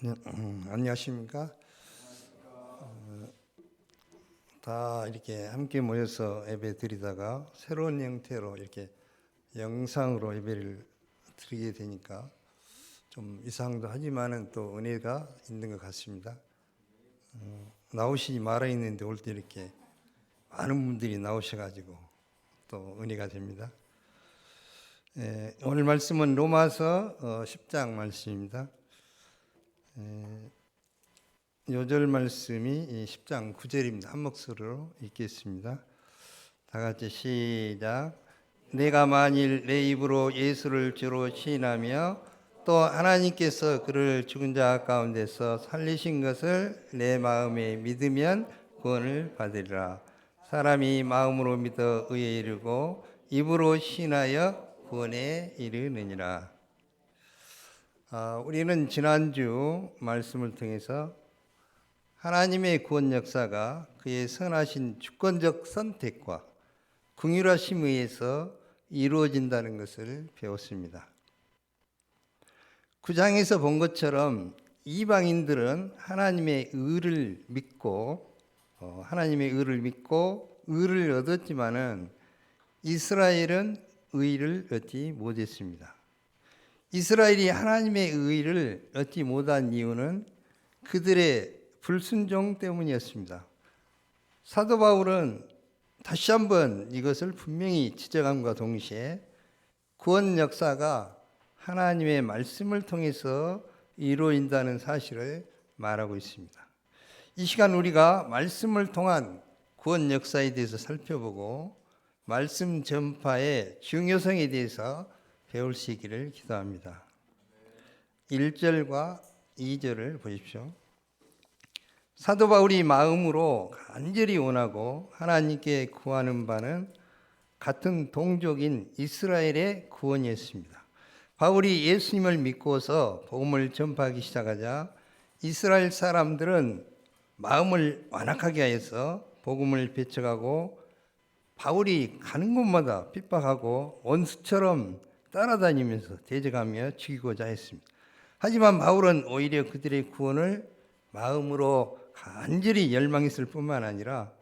안녕하십니까? 다 이렇게 함께 모여서 예배 드리다가 새로운 형태로 이렇게 영상으로 예배를 드리게 되니까 좀 이상도 하지만은 또 은혜가 있는 것 같습니다. 나오시지 말아 있는데 올 때 이렇게 많은 분들이 나오셔가지고 또 은혜가 됩니다. 오늘 말씀은 로마서 10장 말씀입니다. 요절 말씀이 10장 9절입니다. 한 목소리로 읽겠습니다. 다 같이 시작. 내가 만일 내 입으로 예수를 주로 시인하며 또 하나님께서 그를 죽은 자 가운데서 살리신 것을 내 마음에 믿으면 구원을 받으리라. 사람이 마음으로 믿어 의에 이르고 입으로 시인하여 구원에 이르느니라. 우리는 지난주 말씀을 통해서 하나님의 구원 역사가 그의 선하신 주권적 선택과 긍휼하심에 의해서 이루어진다는 것을 배웠습니다. 9장에서 본 것처럼 이방인들은 하나님의 의를 믿고 의를 얻었지만은 이스라엘은 의를 얻지 못했습니다. 이스라엘이 하나님의 의를 얻지 못한 이유는 그들의 불순종 때문이었습니다. 사도 바울은 다시 한번 이것을 분명히 지적함과 동시에 구원 역사가 하나님의 말씀을 통해서 이루어진다는 사실을 말하고 있습니다. 이 시간 우리가 말씀을 통한 구원 역사에 대해서 살펴보고 말씀 전파의 중요성에 대해서 배울 수 있기를 기도합니다. 1절과 2절을 보십시오. 사도 바울이 마음으로 간절히 원하고 하나님께 구하는 바는 같은 동족인 이스라엘의 구원이었습니다. 바울이 예수님을 믿고서 복음을 전파하기 시작하자 이스라엘 사람들은 마음을 완악하게 하여서 복음을 배척하고 바울이 가는 곳마다 핍박하고 원수처럼 따라다니면서 대적하며 죽이고자 했습니다. 하지만 바울은 오히려 그들의 구원을 마음으로 간절히 열망했을 뿐만 아니라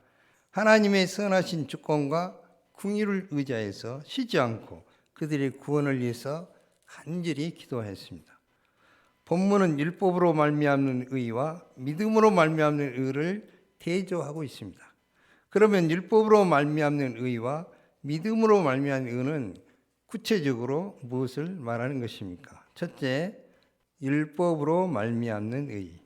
하나님의 선하신 주권과 긍휼을 의지하여서 쉬지 않고 그들의 구원을 위해서 간절히 기도했습니다. 본문은 율법으로 말미암는 의와 믿음으로 말미암는 의를 대조하고 있습니다. 그러면 율법으로 말미암는 의와 믿음으로 말미암는 의는 구체적으로 무엇을 말하는 것입니까? 첫째, 율법으로 말미암는 의.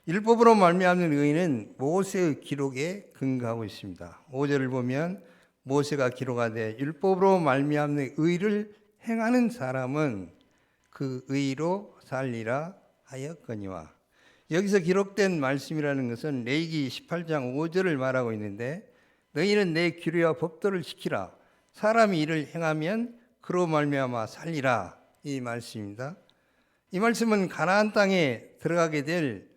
율법으로 말미암는 의는 모세의 기록에 근거하고 있습니다. 5절을 보면 모세가 기록하되 율법으로 말미암는 의를 행하는 사람은 그 의로 살리라 하였거니와. 여기서 기록된 말씀이라는 것은 레위기 18장 5절을 말하고 있는데 너희는 내 규례와 법도를 지키라. 사람이 이를 행하면 그로 말미암아 살리라. 이 말씀입니다. 이 말씀은 가나안 땅에 들어가게 될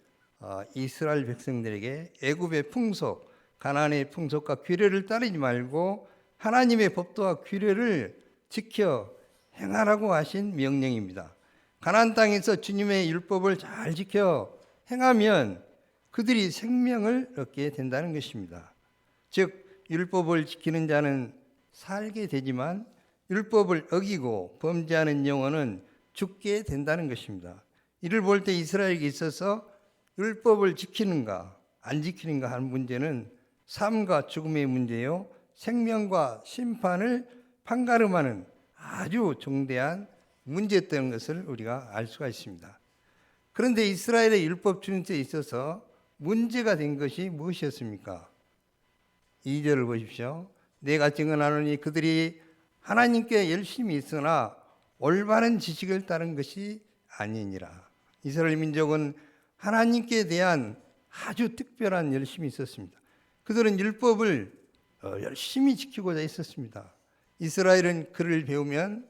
이스라엘 백성들에게 애굽의 풍속, 가나안의 풍속과 규례를 따르지 말고 하나님의 법도와 규례를 지켜 행하라고 하신 명령입니다. 가나안 땅에서 주님의 율법을 잘 지켜 행하면 그들이 생명을 얻게 된다는 것입니다. 즉 율법을 지키는 자는 살게 되지만 율법을 어기고 범죄하는 영혼은 죽게 된다는 것입니다. 이를 볼 때 이스라엘에게 있어서 율법을 지키는가 안 지키는가 하는 문제는 삶과 죽음의 문제요 생명과 심판을 판가름하는 아주 중대한 문제였던 것을 우리가 알 수가 있습니다. 그런데 이스라엘의 율법 준수에 있어서 문제가 된 것이 무엇이었습니까? 2절을 보십시오. 내가 증언하노니 그들이 하나님께 열심히 있으나 올바른 지식을 따른 것이 아니니라. 이스라엘 민족은 하나님께 대한 아주 특별한 열심이 있었습니다. 그들은 율법을 열심히 지키고자 했었습니다. 이스라엘은 글을 배우면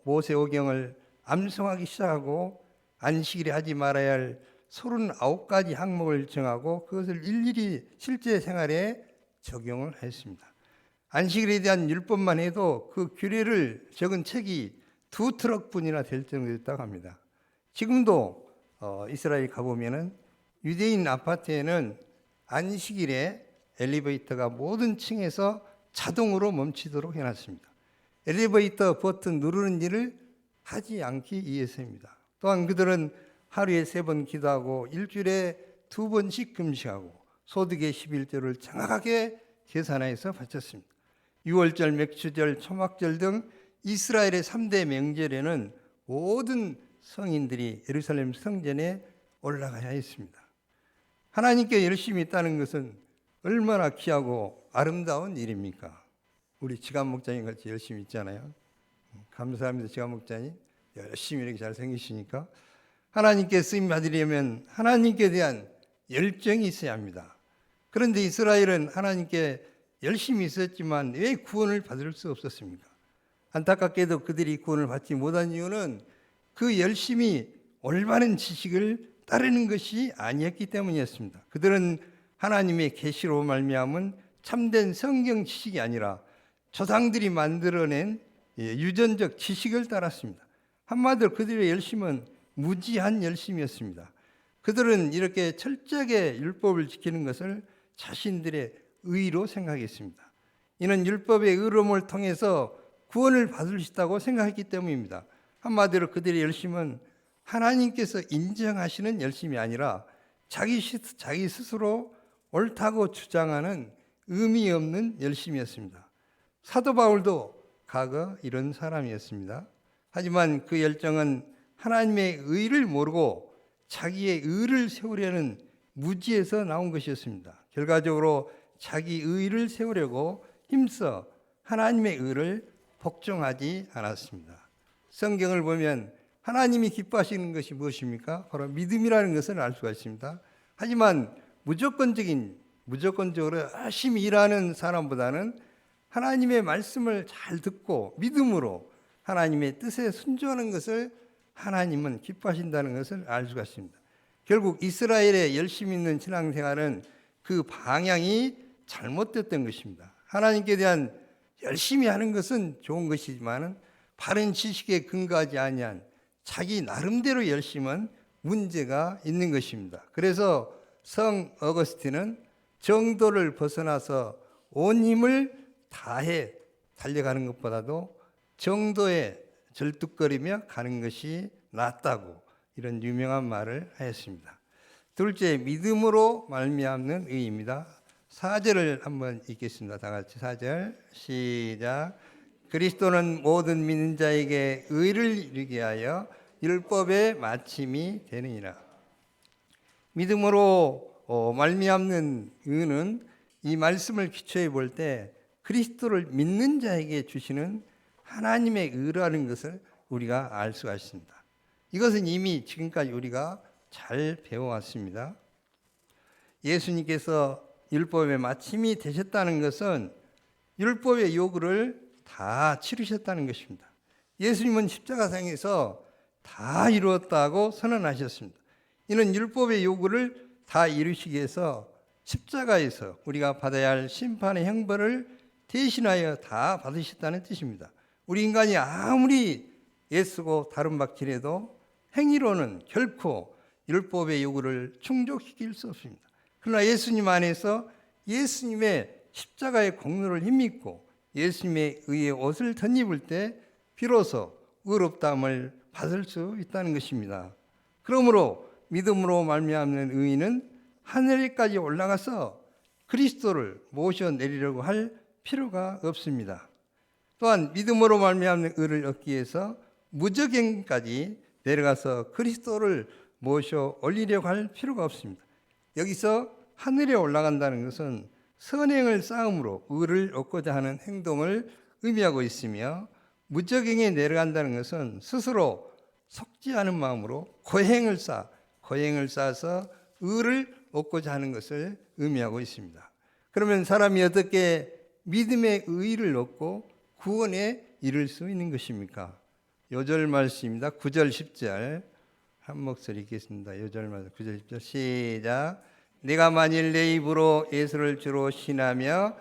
모세오경을 암송하기 시작하고 안식일에 하지 말아야 할 39가지 항목을 정하고 그것을 일일이 실제 생활에 적용을 했습니다. 안식일에 대한 율법만 해도 그 규례를 적은 책이 2트럭분이나 될 정도였다고 합니다. 지금도 이스라엘 가보면은 유대인 아파트에는 안식일에 엘리베이터가 모든 층에서 자동으로 멈추도록 해놨습니다. 엘리베이터 버튼 누르는 일을 하지 않기 위해서입니다. 또한 그들은 하루에 3번 기도하고 일주일에 2번씩 금식하고 소득의 11조를 정확하게 계산해서 바쳤습니다. 유월절, 맥주절, 초막절 등 이스라엘의 3대 명절에는 모든 성인들이 예루살렘 성전에 올라가야 했습니다. 하나님께 열심히 있다는 것은 얼마나 귀하고 아름다운 일입니까? 우리 지감 목자님 같이 열심히 있잖아요. 감사합니다. 지감 목자님 열심히 이렇게 잘생기시니까. 하나님께 쓰임 받으려면 하나님께 대한 열정이 있어야 합니다. 그런데 이스라엘은 하나님께 열심히 있었지만 왜 구원을 받을 수 없었습니까? 안타깝게도 그들이 구원을 받지 못한 이유는 그 열심히 올바른 지식을 따르는 것이 아니었기 때문이었습니다. 그들은 하나님의 계시로 말미암은 참된 성경 지식이 아니라 조상들이 만들어낸 유전적 지식을 따랐습니다. 한마디로 그들의 열심은 무지한 열심이었습니다. 그들은 이렇게 철저하게 율법을 지키는 것을 자신들의 의로 생각했습니다. 이는 율법의 의로움을 통해서 구원을 받을 수 있다고 생각했기 때문입니다. 한마디로 그들의 열심은 하나님께서 인정하시는 열심이 아니라 자기 스스로 옳다고 주장하는 의미 없는 열심이었습니다. 사도 바울도 과거 이런 사람이었습니다. 하지만 그 열정은 하나님의 의를 모르고 자기의 의를 세우려는 무지에서 나온 것이었습니다. 결과적으로 자기 의를 세우려고 힘써 하나님의 의를 복종하지 않았습니다. 성경을 보면 하나님이 기뻐하시는 것이 무엇입니까? 바로 믿음이라는 것을 알 수가 있습니다. 하지만 무조건적으로 열심히 일하는 사람보다는 하나님의 말씀을 잘 듣고 믿음으로 하나님의 뜻에 순종하는 것을 하나님은 기뻐하신다는 것을 알 수가 있습니다. 결국 이스라엘의 열심히 있는 신앙생활은 그 방향이 잘못됐던 것입니다. 하나님께 대한 열심히 하는 것은 좋은 것이지만 바른 지식에 근거하지 아니한 자기 나름대로 열심은 문제가 있는 것입니다. 그래서 성 어거스틴은 정도를 벗어나서 온 힘을 다해 달려가는 것보다도 정도에 절뚝거리며 가는 것이 낫다고 이런 유명한 말을 하였습니다. 둘째, 믿음으로 말미암는 의입니다. 4절을 한번 읽겠습니다. 다 같이 4절 시작. 그리스도는 모든 믿는 자에게 의를 이루게 하여 율법의 마침이 되느니라. 믿음으로 말미암는 의는 이 말씀을 기초해 볼 때 그리스도를 믿는 자에게 주시는 하나님의 의라는 것을 우리가 알 수가 있습니다. 이것은 이미 지금까지 우리가 잘 배워왔습니다. 예수님께서 율법의 마침이 되셨다는 것은 율법의 요구를 다 치르셨다는 것입니다. 예수님은 십자가상에서 다 이루었다고 선언하셨습니다. 이는 율법의 요구를 다 이루시기 위해서 십자가에서 우리가 받아야 할 심판의 형벌을 대신하여 다 받으셨다는 뜻입니다. 우리 인간이 아무리 애쓰고 다름박질해도 행위로는 결코 율법의 요구를 충족시킬 수 없습니다. 그러나 예수님 안에서 예수님의 십자가의 공로를 힘입고 예수님의 의의 옷을 덧입을 때 비로소 의롭다함을 받을 수 있다는 것입니다. 그러므로 믿음으로 말미암는 의인은 하늘에까지 올라가서 그리스도를 모셔내리려고 할 필요가 없습니다. 또한 믿음으로 말미암는 의를 얻기 위해서 무저갱까지 내려가서 그리스도를 모셔 올리려고 할 필요가 없습니다. 여기서 하늘에 올라간다는 것은 선행을 쌓음으로 의를 얻고자 하는 행동을 의미하고 있으며, 무저갱에 내려간다는 것은 스스로 속지 않은 마음으로 거행을 쌓아서 의를 얻고자 하는 것을 의미하고 있습니다. 그러면 사람이 어떻게 믿음의 의를 얻고 구원에 이를 수 있는 것입니까? 요절 말씀입니다. 9절 10절 한 목소리 읽겠습니다. 요절 말씀 9절 10절 시작. 내가 만일 내 입으로 예수를 주로 신하며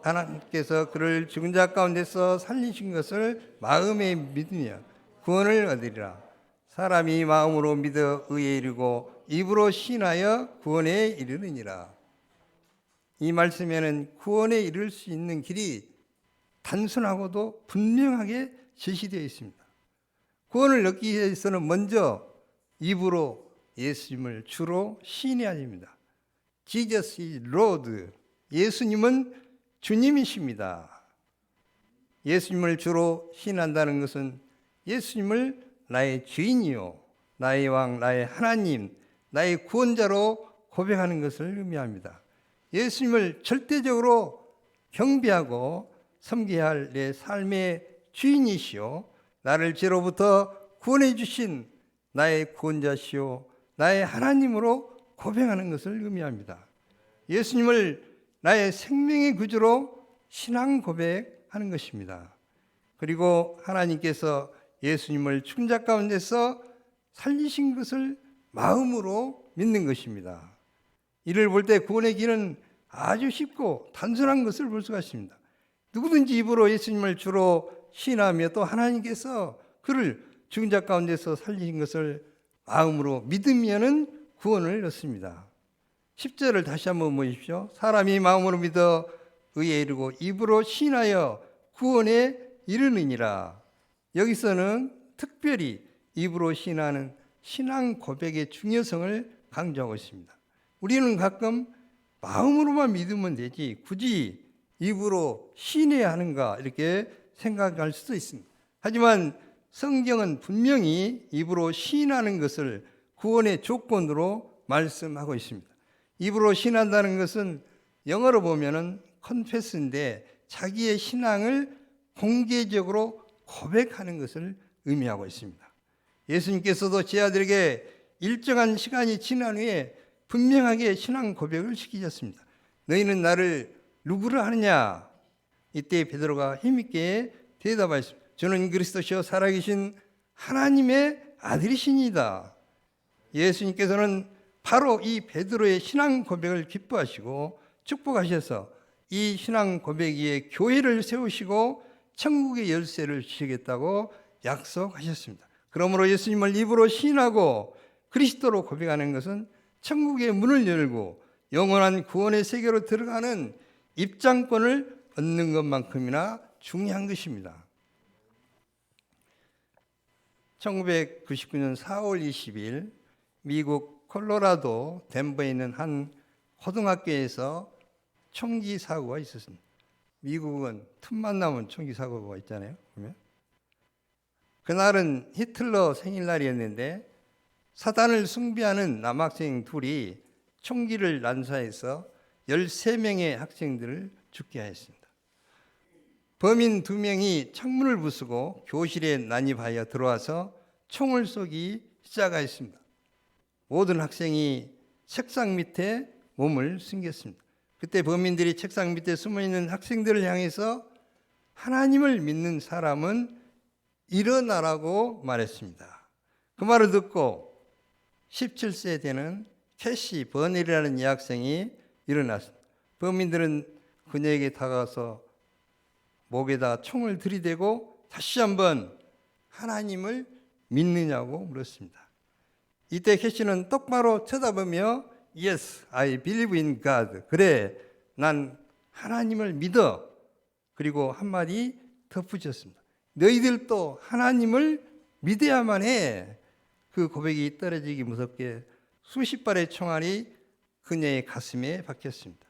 하나님께서 그를 죽은 자 가운데서 살리신 것을 마음에 믿으며 구원을 얻으리라. 사람이 마음으로 믿어 의에 이르고 입으로 신하여 구원에 이르느니라. 이 말씀에는 구원에 이를 수 있는 길이 단순하고도 분명하게 제시되어 있습니다. 구원을 얻기 위해서는 먼저 입으로 예수님을 주로 시인해야 됩니다. Jesus is Lord. 예수님은 주님이십니다. 예수님을 주로 시인한다는 것은 예수님을 나의 주인이요, 나의 왕, 나의 하나님, 나의 구원자로 고백하는 것을 의미합니다. 예수님을 절대적으로 경배하고 섬겨야 할 내 삶의 주인이시요, 나를 죄로부터 구원해 주신 나의 구원자시요, 나의 하나님으로 고백하는 것을 의미합니다. 예수님을 나의 생명의 구주로 신앙 고백하는 것입니다. 그리고 하나님께서 예수님을 충작 가운데서 살리신 것을 마음으로 믿는 것입니다. 이를 볼 때 구원의 길은 아주 쉽고 단순한 것을 볼 수가 있습니다. 누구든지 입으로 예수님을 주로 시인하며 또 하나님께서 그를 중작 가운데서 살리신 것을 마음으로 믿으면은 구원을 얻습니다. 10절을 다시 한번 보십시오. 사람이 마음으로 믿어 의에 이르고 입으로 시인하여 구원에 이르느니라. 여기서는 특별히 입으로 시인하는 신앙 고백의 중요성을 강조하고 있습니다. 우리는 가끔 마음으로만 믿으면 되지 굳이 입으로 시인해야 하는가 이렇게 생각할 수도 있습니다. 하지만 성경은 분명히 입으로 시인하는 것을 구원의 조건으로 말씀하고 있습니다. 입으로 시인한다는 것은 영어로 보면은 confess인데 자기의 신앙을 공개적으로 고백하는 것을 의미하고 있습니다. 예수님께서도 제 아들에게 일정한 시간이 지난 후에 분명하게 신앙 고백을 시키셨습니다. 너희는 나를 누구를 하느냐? 이때 베드로가 힘있게 대답하였습니다. 저는 그리스도시요 살아계신 하나님의 아들이시니다. 예수님께서는 바로 이 베드로의 신앙 고백을 기뻐하시고 축복하셔서 이 신앙 고백 위에 교회를 세우시고 천국의 열쇠를 주시겠다고 약속하셨습니다. 그러므로 예수님을 입으로 시인하고 그리스도로 고백하는 것은 천국의 문을 열고 영원한 구원의 세계로 들어가는 입장권을 얻는 것만큼이나 중요한 것입니다. 1999년 4월 20일 미국 콜로라도 덴버에 있는 한 고등학교에서 총기 사고가 있었습니다. 미국은 틈만 나면 총기 사고가 있잖아요. 보면. 그날은 히틀러 생일날이었는데 사단을 숭배하는 남학생 둘이 총기를 난사해서 13명의 학생들을 죽게 하였습니다. 범인 2명이 창문을 부수고 교실에 난입하여 들어와서 총을 쏘기 시작하였습니다. 모든 학생이 책상 밑에 몸을 숨겼습니다. 그때 범인들이 책상 밑에 숨어있는 학생들을 향해서 하나님을 믿는 사람은 일어나라고 말했습니다. 그 말을 듣고 17세 되는 캐시 버넬이라는 여학생이 일어났습니다. 범인들은 그녀에게 다가가서 목에다 총을 들이대고 다시 한번 하나님을 믿느냐고 물었습니다. 이때 캐시는 똑바로 쳐다보며 Yes, I believe in God. 그래, 난 하나님을 믿어. 그리고 한마디 덧붙였습니다. 너희들도 하나님을 믿어야만 해. 그 고백이 떨어지기 무섭게 수십 발의 총알이 그녀의 가슴에 박혔습니다.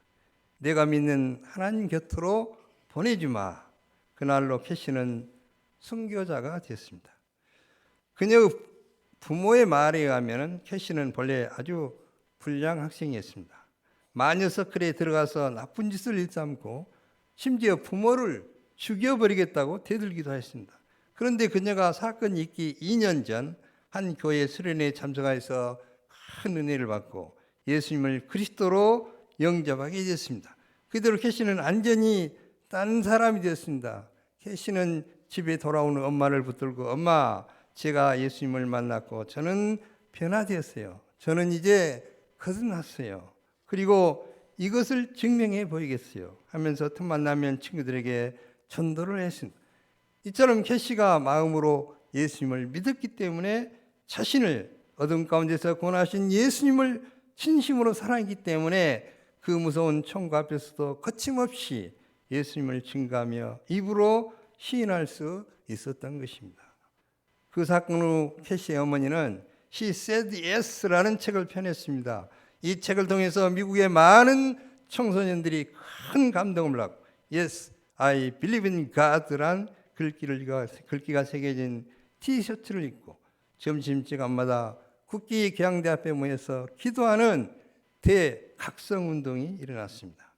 내가 믿는 하나님 곁으로 보내주마. 그날로 캐시는 순교자가 됐습니다. 그녀의 부모의 말에 의하면 캐시는 본래 아주 불량 학생이었습니다. 마녀 서클에 들어가서 나쁜 짓을 일삼고 심지어 부모를 죽여버리겠다고 대들기도 했습니다. 그런데 그녀가 사건이 있기 2년 전 한 교회 수련회에 참석해서 큰 은혜를 받고 예수님을 그리스도로 영접하게 됐습니다. 그대로 캐시는 안전히 다른 사람이 되었습니다. 캐시는 집에 돌아오는 엄마를 붙들고 엄마, 제가 예수님을 만났고 저는 변화되었어요. 저는 이제 거듭났어요. 그리고 이것을 증명해 보이겠어요 하면서 틈만 나면 친구들에게 전도를 했습니다. 이처럼 캐시가 마음으로 예수님을 믿었기 때문에 자신을 어둠 가운데서 구원하신 예수님을 진심으로 사랑했기 때문에 그 무서운 총구 앞에서도 거침없이 예수님을 증거하며 입으로 시인할 수 있었던 것입니다. 그 사건 후 캐시의 어머니는 She Said Yes라는 책을 펴냈습니다. 이 책을 통해서 미국의 많은 청소년들이 큰 감동을 받고 Yes, I believe in God란 글귀가 새겨진 티셔츠를 입고 점심시간마다 국기 계양대 앞에 모여서 기도하는 대각성운동이 일어났습니다.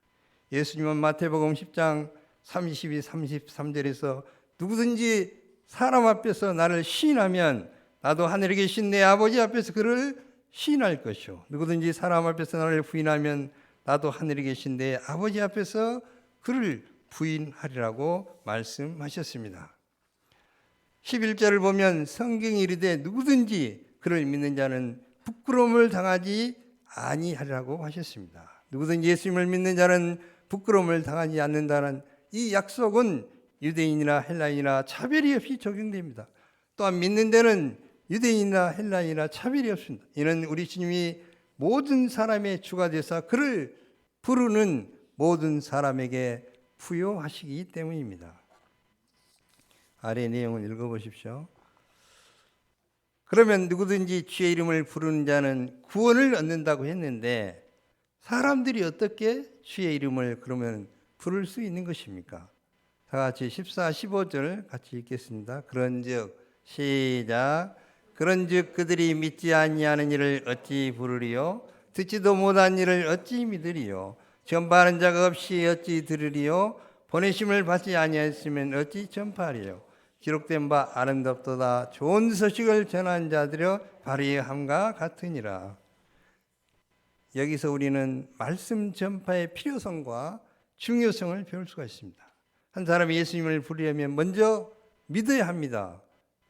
예수님은 마태복음 10장 32, 33절에서 누구든지 사람 앞에서 나를 시인하면 나도 하늘에 계신 내 아버지 앞에서 그를 시인할 것이요 누구든지 사람 앞에서 나를 부인하면 나도 하늘에 계신 내 아버지 앞에서 그를 부인하리라고 말씀하셨습니다. 11절을 보면 성경이 이르되 누구든지 그를 믿는 자는 부끄러움을 당하지 아니하리라고 하셨습니다. 누구든지 예수님을 믿는 자는 부끄러움을 당하지 않는다는 이 약속은 유대인이나 헬라인이나 차별이 없이 적용됩니다. 또한 믿는 데는 유대인이나 헬라인이나 차별이 없습니다. 이는 우리 주님이 모든 사람의 주가 되사 그를 부르는 모든 사람에게 부여하시기 때문입니다. 아래 내용을 읽어보십시오. 그러면 누구든지 주의 이름을 부르는 자는 구원을 얻는다고 했는데 사람들이 어떻게 주의 이름을 그러면 부를 수 있는 것입니까? 다 같이 14, 15절 같이 읽겠습니다. 그런즉 시작. 그런즉 그들이 믿지 아니하는 이를 어찌 부르리요? 듣지도 못한 이를 어찌 믿으리요? 전파하는 자가 없이 어찌 들으리요? 보내심을 받지 아니하였으면 어찌 전파하리요? 기록된 바 아름답도다 좋은 소식을 전한 자들여 발휘함과 같으니라. 여기서 우리는 말씀 전파의 필요성과 중요성을 배울 수가 있습니다. 한 사람이 예수님을 부르려면 먼저 믿어야 합니다.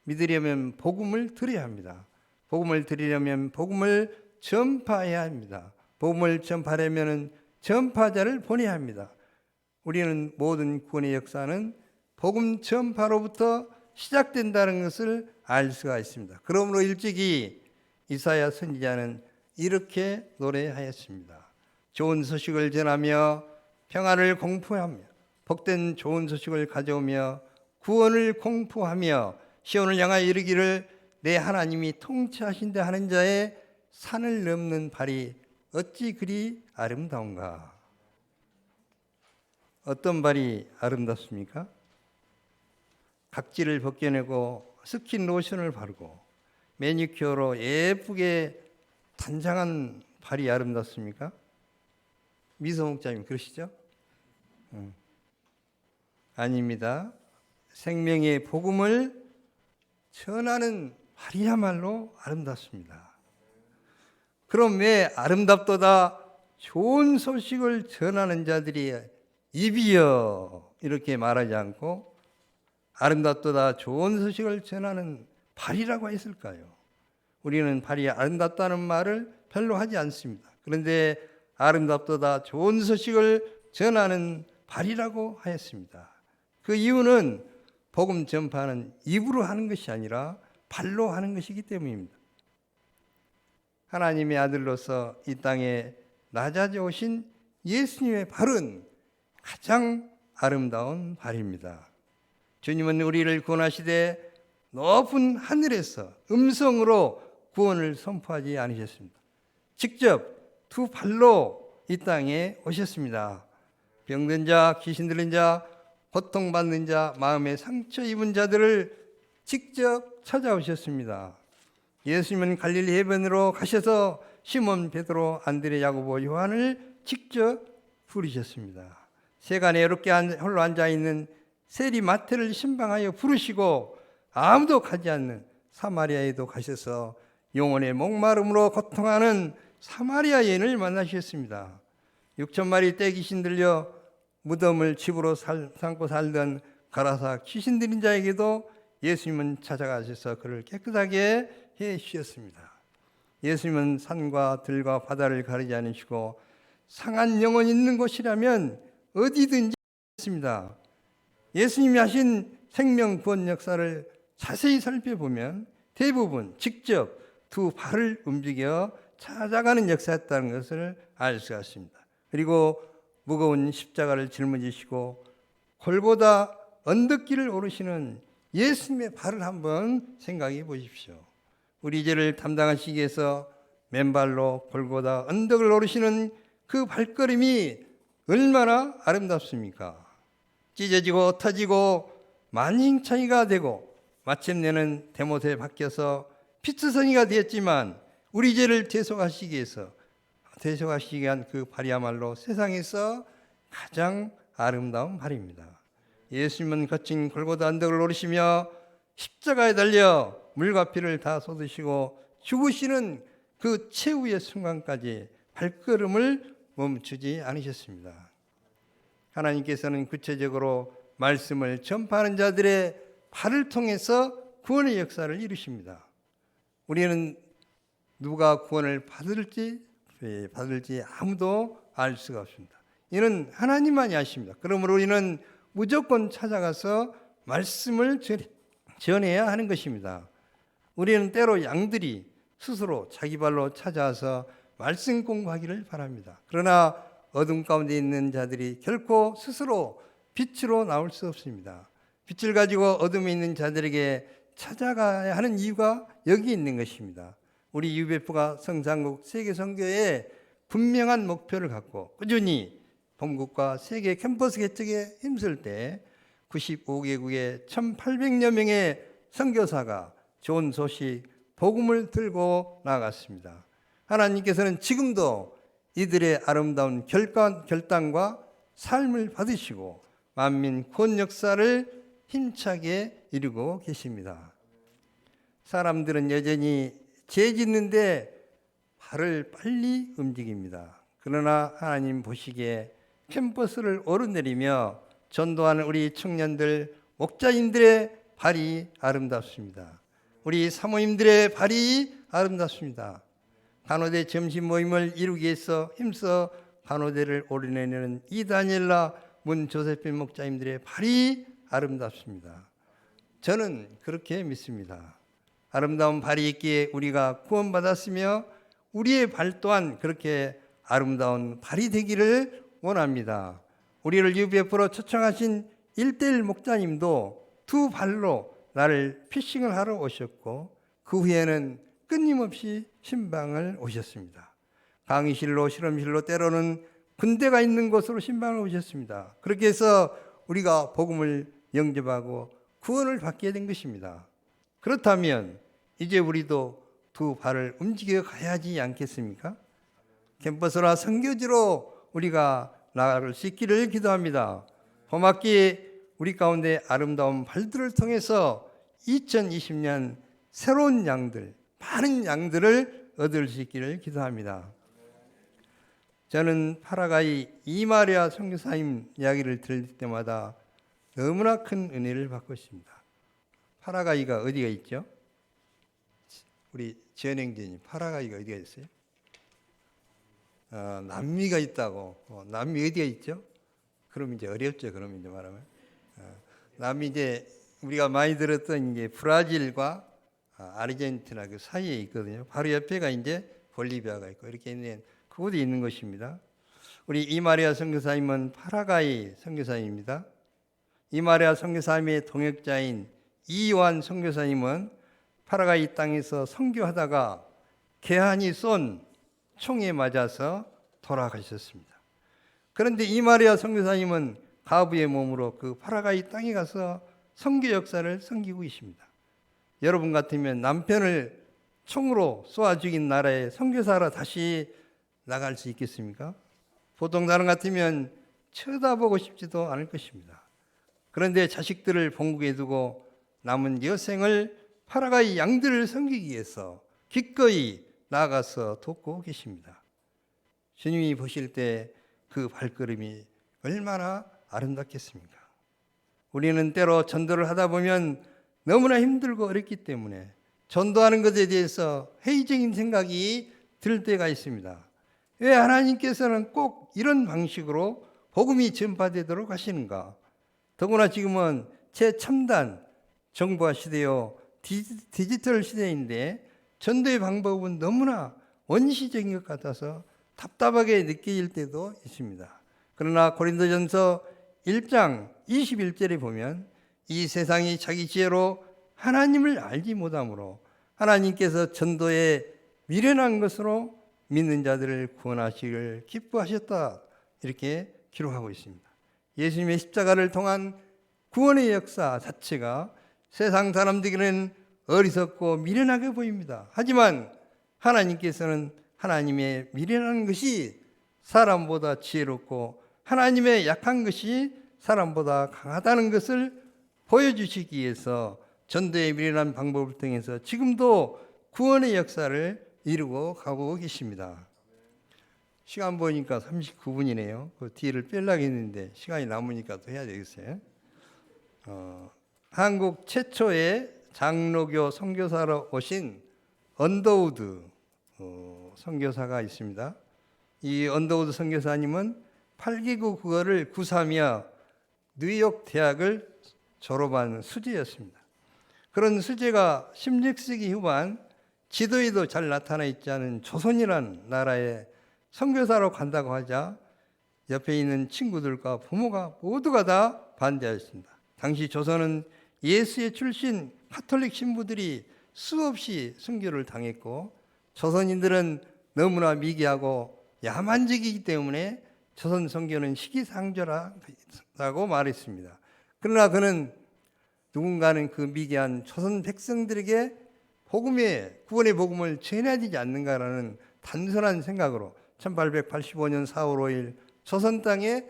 믿으려면 복음을 들어야 합니다. 복음을 들으려면 복음을 전파해야 합니다. 복음을 전파하려면 전파자를 보내야 합니다. 우리는 모든 구원의 역사는 복음 전파로부터 시작된다는 것을 알 수가 있습니다. 그러므로 일찍이 이사야 선지자는 이렇게 노래하였습니다. 좋은 소식을 전하며 평안을 공포하며 복된 좋은 소식을 가져오며 구원을 공포하며 시온을 향하여 이르기를 내 하나님이 통치하신다 하는 자의 산을 넘는 발이 어찌 그리 아름다운가. 어떤 발이 아름답습니까? 각질을 벗겨내고 스킨 로션을 바르고 매니큐어로 예쁘게 단장한 발이 아름답습니까? 미소 목자님 그러시죠? 아닙니다. 생명의 복음을 전하는 발이야말로 아름답습니다. 그럼 왜 아름답도다 좋은 소식을 전하는 자들이 입이여 이렇게 말하지 않고 아름답도다 좋은 소식을 전하는 발이라고 했을까요? 우리는 발이 아름답다는 말을 별로 하지 않습니다. 그런데 아름답도다 좋은 소식을 전하는 발이라고 하였습니다. 그 이유는 복음 전파는 입으로 하는 것이 아니라 발로 하는 것이기 때문입니다. 하나님의 아들로서 이 땅에 낮아져 오신 예수님의 발은 가장 아름다운 발입니다. 주님은 우리를 구원하시되 높은 하늘에서 음성으로 구원을 선포하지 않으셨습니다. 직접 두 발로 이 땅에 오셨습니다. 병든 자, 귀신 들린 자, 고통받는 자, 마음에 상처 입은 자들을 직접 찾아오셨습니다. 예수님은 갈릴리 해변으로 가셔서 시몬, 베드로, 안드레, 야고보, 요한을 직접 부르셨습니다. 세간에 이렇게 홀로 앉아있는 세리 마태를 신방하여 부르시고 아무도 가지 않는 사마리아에도 가셔서 영혼의 목마름으로 고통하는 사마리아 여인을 만나셨습니다. 6,000마리 떼 귀신 들려 무덤을 집으로 삼고 살던 가라사 귀신 들린 자에게도 예수님은 찾아가셔서 그를 깨끗하게 해 주셨습니다. 예수님은 산과 들과 바다를 가리지 않으시고 상한 영혼이 있는 곳이라면 어디든지 있습니다. 예수님이 하신 생명 구원 역사를 자세히 살펴보면 대부분 직접 두 발을 움직여 찾아가는 역사였다는 것을 알 수가 있습니다. 그리고 무거운 십자가를 짊어지시고 골고다 언덕길을 오르시는 예수님의 발을 한번 생각해 보십시오. 우리 죄를 담당하시기 위해서 맨발로 골고다 언덕을 오르시는 그 발걸음이 얼마나 아름답습니까? 찢어지고 흩어지고 만신창이가 되고 마침내는 데못에 박혀서 피투성이가 되었지만 우리 죄를 대속하시기 위한 그 발이야말로 세상에서 가장 아름다운 발입니다. 예수님은 거친 골고다 언덕을 오르시며 십자가에 달려 물과 피를 다 쏟으시고 죽으시는 그 최후의 순간까지 발걸음을 멈추지 않으셨습니다. 하나님께서는 구체적으로 말씀을 전파하는 자들의 발을 통해서 구원의 역사를 이루십니다. 우리는 누가 구원을 받을지 아무도 알 수가 없습니다. 이는 하나님만이 아십니다. 그러므로 우리는 무조건 찾아가서 말씀을 전해야 하는 것입니다. 우리는 때로 양들이 스스로 자기 발로 찾아와서 말씀 공부하기를 바랍니다. 그러나 어둠 가운데 있는 자들이 결코 스스로 빛으로 나올 수 없습니다. 빛을 가지고 어둠에 있는 자들에게 찾아가야 하는 이유가 여기 있는 것입니다. 우리 UBF가 성산국 세계선교에 분명한 목표를 갖고 꾸준히 본국과 세계 캠퍼스 개척에 힘쓸 때 95개국의 1,800여 명의 선교사가 좋은 소식, 복음을 들고 나아갔습니다. 하나님께서는 지금도 이들의 아름다운 결단과 삶을 받으시고 만민 구원 역사를 힘차게 이루고 계십니다. 사람들은 여전히 죄 짓는데 발을 빨리 움직입니다. 그러나 하나님 보시기에 캠퍼스를 오르내리며 전도하는 우리 청년들, 목자님들의 발이 아름답습니다. 우리 사모님들의 발이 아름답습니다. 간호대 점심 모임을 이루기 위해서 힘써 간호대를 오르내리는 이다니엘라 문조세핀 목자님들의 발이 아름답습니다. 저는 그렇게 믿습니다. 아름다운 발이 있기에 우리가 구원받았으며 우리의 발 또한 그렇게 아름다운 발이 되기를 원합니다. 우리를 UBF로 초청하신 1:1 목자님도 두 발로 나를 피싱을 하러 오셨고 그 후에는 끊임없이 신방을 오셨습니다. 강의실로 실험실로 때로는 군대가 있는 곳으로 신방을 오셨습니다. 그렇게 해서 우리가 복음을 영접하고 구원을 받게 된 것입니다. 그렇다면 이제 우리도 두 발을 움직여 가야지 않겠습니까? 캠퍼스나 선교지로 우리가 나아갈 수 있기를 기도합니다. 봄학기 우리 가운데 아름다운 발들을 통해서 2020년 새로운 양들, 많은 양들을 얻을 수 있기를 기도합니다. 저는 파라과이 이마리아 선교사님 이야기를 들을 때마다 너무나 큰 은혜를 받고 있습니다. 파라과이가 어디가 있죠? 우리 지연행진이 파라과이가 어디가 있어요? 남미가 있다고. 남미 어디가 있죠? 그럼 이제 어렵죠. 그럼 이제 말하면 남미 이제 우리가 많이 들었던 이제 브라질과 아르헨티나 그 사이에 있거든요. 바로 옆에가 이제 볼리비아가 있고 이렇게 있는 그곳에 있는 것입니다. 우리 이마리아 선교사님은 파라과이 선교사님입니다. 이마리아 선교사님의 동역자인 이요한 선교사님은 파라과이 땅에서 선교하다가 개한이 쏜 총에 맞아서 돌아가셨습니다. 그런데 이마리아 선교사님은 가부의 몸으로 그 파라과이 땅에 가서 선교 역사를 섬기고 계십니다. 여러분 같으면 남편을 총으로 쏘아 죽인 나라에 선교사로 다시 나갈 수 있겠습니까? 보통 사람 같으면 쳐다보고 싶지도 않을 것입니다. 그런데 자식들을 본국에 두고 남은 여생을 파라과이 양들을 섬기기 위해서 기꺼이 나가서 돕고 계십니다. 주님이 보실 때 그 발걸음이 얼마나 아름답겠습니까? 우리는 때로 전도를 하다 보면 너무나 힘들고 어렵기 때문에 전도하는 것에 대해서 회의적인 생각이 들 때가 있습니다. 왜 하나님께서는 꼭 이런 방식으로 복음이 전파되도록 하시는가? 더구나 지금은 최첨단 정보화 시대요 디지털 시대인데 전도의 방법은 너무나 원시적인 것 같아서 답답하게 느껴질 때도 있습니다. 그러나 고린도전서 1장 21절에 보면 이 세상이 자기 지혜로 하나님을 알지 못하므로 하나님께서 전도에 미련한 것으로 믿는 자들을 구원하시기를 기뻐하셨다, 이렇게 기록하고 있습니다. 예수님의 십자가를 통한 구원의 역사 자체가 세상 사람들에게는 어리석고 미련하게 보입니다. 하지만 하나님께서는 하나님의 미련한 것이 사람보다 지혜롭고 하나님의 약한 것이 사람보다 강하다는 것을 보여주시기 위해서 전도의 미련한 방법을 통해서 지금도 구원의 역사를 이루고 가고 계십니다. 시간 보니까 39분이네요. 그 뒤를 빼려고 했는데 시간이 남으니까 또 해야 되겠어요. 한국 최초의 장로교 선교사로 오신 언더우드 선교사가 있습니다. 이 언더우드 선교사님은 8개국 국어를 구사하며 뉴욕 대학을 졸업한 수재였습니다. 그런 수재가 16세기 후반 지도에도 잘 나타나 있지 않은 조선이라는 나라에 선교사로 간다고 하자 옆에 있는 친구들과 부모가 모두가 다 반대하였습니다. 당시 조선은 예수의 출신 카톨릭 신부들이 수없이 순교를 당했고 조선인들은 너무나 미개하고 야만적이기 때문에 조선 선교는 시기상조라고 말했습니다. 그러나 그는 누군가는 그 미개한 조선 백성들에게 구원의 복음을 전해야 되지 않는가라는 단순한 생각으로 1885년 4월 5일 조선 땅에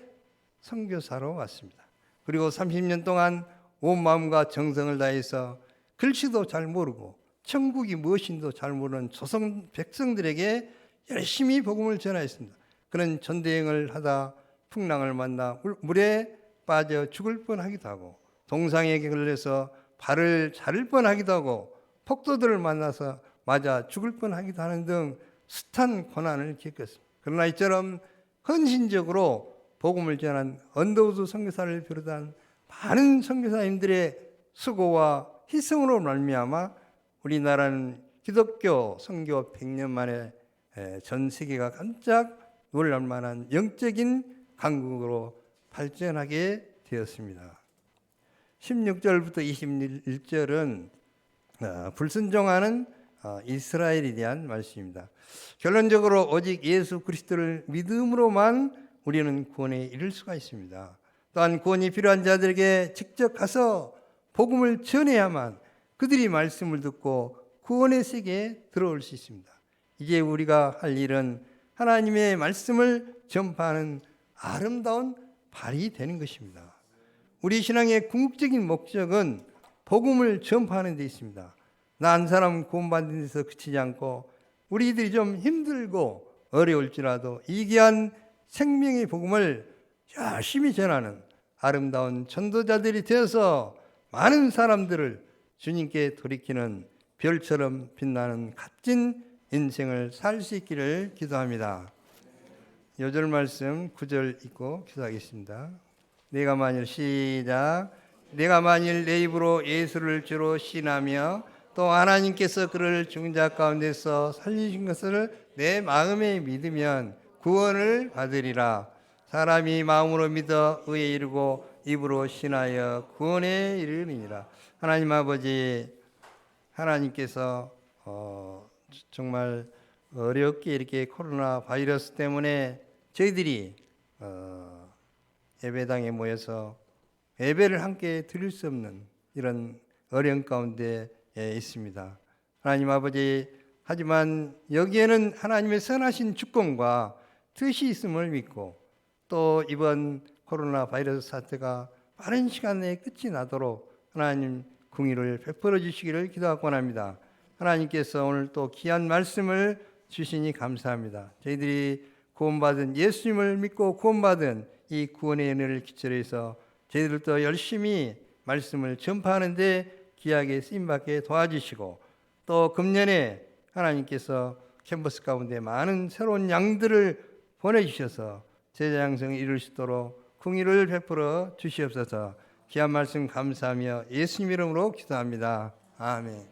선교사로 왔습니다. 그리고 30년 동안 온 마음과 정성을 다해서 글씨도 잘 모르고 천국이 무엇인지도 잘 모르는 조선 백성들에게 열심히 복음을 전하였습니다. 그는 전도여행을 하다 풍랑을 만나 물에 빠져 죽을 뻔하기도 하고 동상에게 걸려서 발을 자를 뻔하기도 하고 폭도들을 만나서 맞아 죽을 뻔하기도 하는 등 숱한 고난을 겪었습니다. 그러나 이처럼 헌신적으로 복음을 전한 언더우드 선교사를 비롯한 많은 선교사님들의 수고와 희생으로 말미암아 우리나라는 기독교 선교 100년 만에 전 세계가 깜짝 놀랄 만한 영적인 강국으로 발전하게 되었습니다. 16절부터 21절은 불순종하는 이스라엘에 대한 말씀입니다. 결론적으로 오직 예수 그리스도를 믿음으로만 우리는 구원에 이를 수가 있습니다. 또한 구원이 필요한 자들에게 직접 가서 복음을 전해야만 그들이 말씀을 듣고 구원의 세계에 들어올 수 있습니다. 이제 우리가 할 일은 하나님의 말씀을 전파하는 아름다운 발이 되는 것입니다. 우리 신앙의 궁극적인 목적은 복음을 전파하는 데 있습니다. 나 한 사람 구원받는 데서 그치지 않고 우리들이 좀 힘들고 어려울지라도 이 귀한 생명의 복음을 열심히 전하는 아름다운 전도자들이 되어서 많은 사람들을 주님께 돌이키는 별처럼 빛나는 값진 인생을 살 수 있기를 기도합니다. 요절 말씀 9절 읽고 기도하겠습니다. 내가 만일 내 입으로 예수를 주로 시인하며 또 하나님께서 그를 죽은 자 가운데서 살리신 것을 내 마음에 믿으면 구원을 받으리라. 사람이 마음으로 믿어 의에 이르고 입으로 신하여 구원에 이르느니라. 하나님 아버지, 하나님께서 정말 어렵게 이렇게 코로나 바이러스 때문에 저희들이 예배당에 모여서 예배를 함께 드릴 수 없는 이런 어려움 가운데 있습니다. 하나님 아버지, 하지만 여기에는 하나님의 선하신 주권과 뜻이 있음을 믿고 또 이번 코로나 바이러스 사태가 빠른 시간 내에 끝이 나도록 하나님 긍휼을 베풀어 주시기를 기도하고 합니다. 하나님께서 오늘 또 귀한 말씀을 주시니 감사합니다. 저희들이 구원받은 예수님을 믿고 구원받은 이 구원의 은혜를 기초로 해서 저희들도 열심히 말씀을 전파하는 데 귀하게 쓰임받게 도와주시고 또 금년에 하나님께서 캠퍼스 가운데 많은 새로운 양들을 보내주셔서 제자 양성을 이룰 수 있도록 긍휼을 베풀어 주시옵소서. 귀한 말씀 감사하며 예수님 이름으로 기도합니다. 아멘.